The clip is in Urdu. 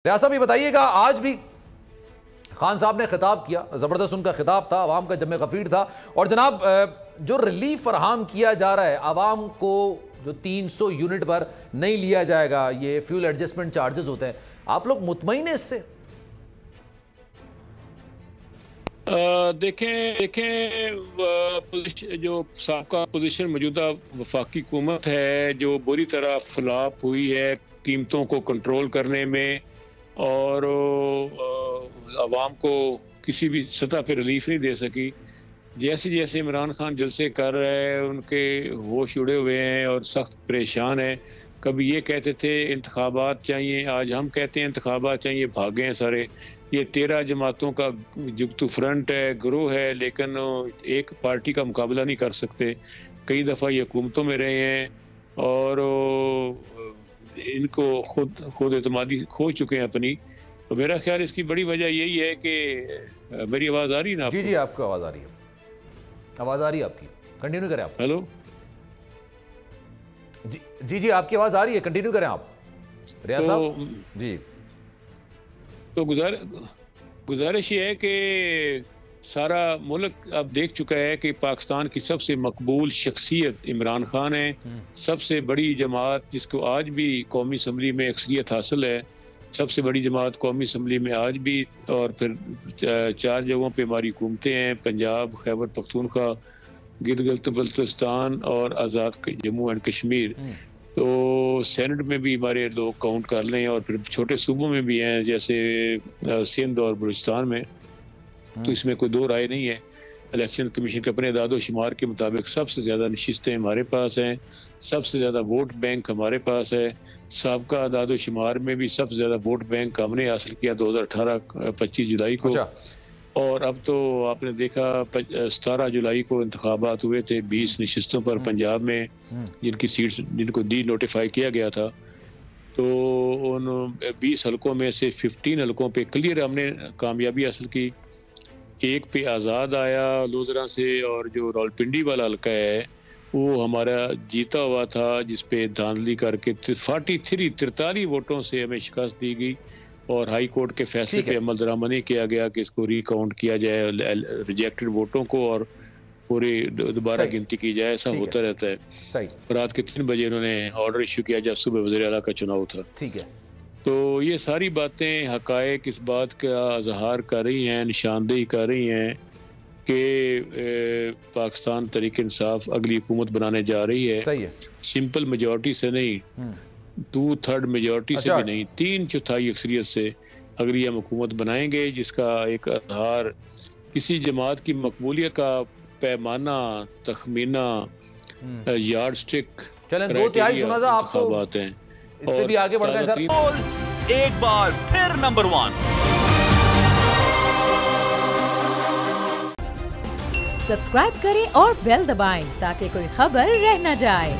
ریاض صاحب یہ بتائیے گا، آج بھی خان صاحب نے خطاب کیا، زبردست ان کا خطاب تھا، عوام کا جمع غفیر تھا، اور جناب جو ریلیف فراہم کیا جا رہا ہے عوام کو، جو 300 یونٹ پر نہیں لیا جائے گا، یہ فیول ایڈجسٹمنٹ چارجز ہوتے ہیں، آپ لوگ مطمئن ہیں اس سے؟ دیکھیں جو سابقہ پوزیشن موجودہ وفاقی حکومت ہے جو بری طرح فلاپ ہوئی ہے قیمتوں کو کنٹرول کرنے میں، اور عوام کو کسی بھی سطح پہ ریلیف نہیں دے سکی۔ جیسے جیسے عمران خان جلسے کر رہے ہیں، ان کے ہوش اڑے ہوئے ہیں اور سخت پریشان ہیں۔ کبھی یہ کہتے تھے انتخابات چاہیے، آج ہم کہتے ہیں انتخابات چاہیے، بھاگے ہیں سارے۔ یہ 13 جماعتوں کا جگتو فرنٹ ہے، گروہ ہے، لیکن ایک پارٹی کا مقابلہ نہیں کر سکتے۔ کئی دفعہ یہ حکومتوں میں رہے ہیں اور ان کو خود اعتمادی کھو چکے ہیں اپنی۔ تو میرا خیال اس کی بڑی وجہ یہی ہے کہ میری آواز آ رہی ہے نا آپ کو؟ جی آپ کو آواز آ رہی ہے، آواز آ رہی ہے آپ کی، کنٹینیو کریں آپ۔ ہیلو جی آپ کی آواز آ رہی ہے، کنٹینیو کریں آپ ریاض صاحب۔ جی تو گزارش یہ ہے کہ سارا ملک اب دیکھ چکا ہے کہ پاکستان کی سب سے مقبول شخصیت عمران خان ہے، سب سے بڑی جماعت جس کو آج بھی قومی اسمبلی میں اکثریت حاصل ہے، سب سے بڑی جماعت قومی اسمبلی میں آج بھی، اور پھر 4 جگہوں پہ ہماری حکومتیں ہیں، پنجاب، خیبر پختونخوا، گلگت بلتستان اور آزاد جموں اینڈ کشمیر۔ تو سینٹ میں بھی ہمارے لوگ کاؤنٹ کر لیں، اور پھر چھوٹے صوبوں میں بھی ہیں جیسے سندھ اور بلوچستان میں، تو اس میں کوئی دو رائے نہیں ہے۔ الیکشن کمیشن کے اپنے اعداد و شمار کے مطابق سب سے زیادہ نشستیں ہمارے پاس ہیں، سب سے زیادہ ووٹ بینک ہمارے پاس ہے۔ سابقہ اعداد و شمار میں بھی سب سے زیادہ ووٹ بینک ہم نے حاصل کیا 2018 25 جولائی کو، اور اب تو آپ نے دیکھا 17 جولائی کو انتخابات ہوئے تھے 20 نشستوں پر پنجاب میں، جن کی سیٹس جن کو ڈی نوٹیفائی کیا گیا تھا۔ تو ان 20 حلقوں میں سے 15 حلقوں پہ کلیئر ہم نے کامیابی حاصل کی۔ ایک پہ آزاد آیا لودھرا سے، اور جو راولپنڈی والا حلقہ ہے وہ ہمارا جیتا ہوا تھا، جس پہ دھاندلی کر کے 43 ووٹوں سے ہمیں شکست دی گئی، اور ہائی کورٹ کے فیصلے پہ عمل درآمد نہیں کیا گیا کہ اس کو ریکاؤنٹ کیا جائے ریجیکٹڈ ووٹوں کو اور پوری دوبارہ گنتی کی جائے۔ ایسا ہوتا رہتا ہے۔ رات کے 3 بجے انہوں نے آرڈر ایشو کیا جب صبح وزیر اعلیٰ کا چناؤ تھا۔ تو یہ ساری باتیں حقائق اس بات کا اظہار کر رہی ہیں، نشاندہی کر رہی ہیں کہ پاکستان تحریک انصاف اگلی حکومت بنانے جا رہی ہے۔ سمپل میجورٹی سے نہیں، 2/3 میجورٹی سے بھی نہیں، 3/4 اکثریت سے اگلی ہم حکومت بنائیں گے، جس کا ایک اظہار کسی جماعت کی مقبولیت کا پیمانہ، تخمینہ، یارڈ سٹک، چلیں 2/3 سنا تھا آپ، تو اس سے بھی آگے بڑھ گئے سر۔ ایک بار پھر نمبر 1 سبسکرائب کریں اور بیل دبائیں تاکہ کوئی خبر رہ نہ جائے۔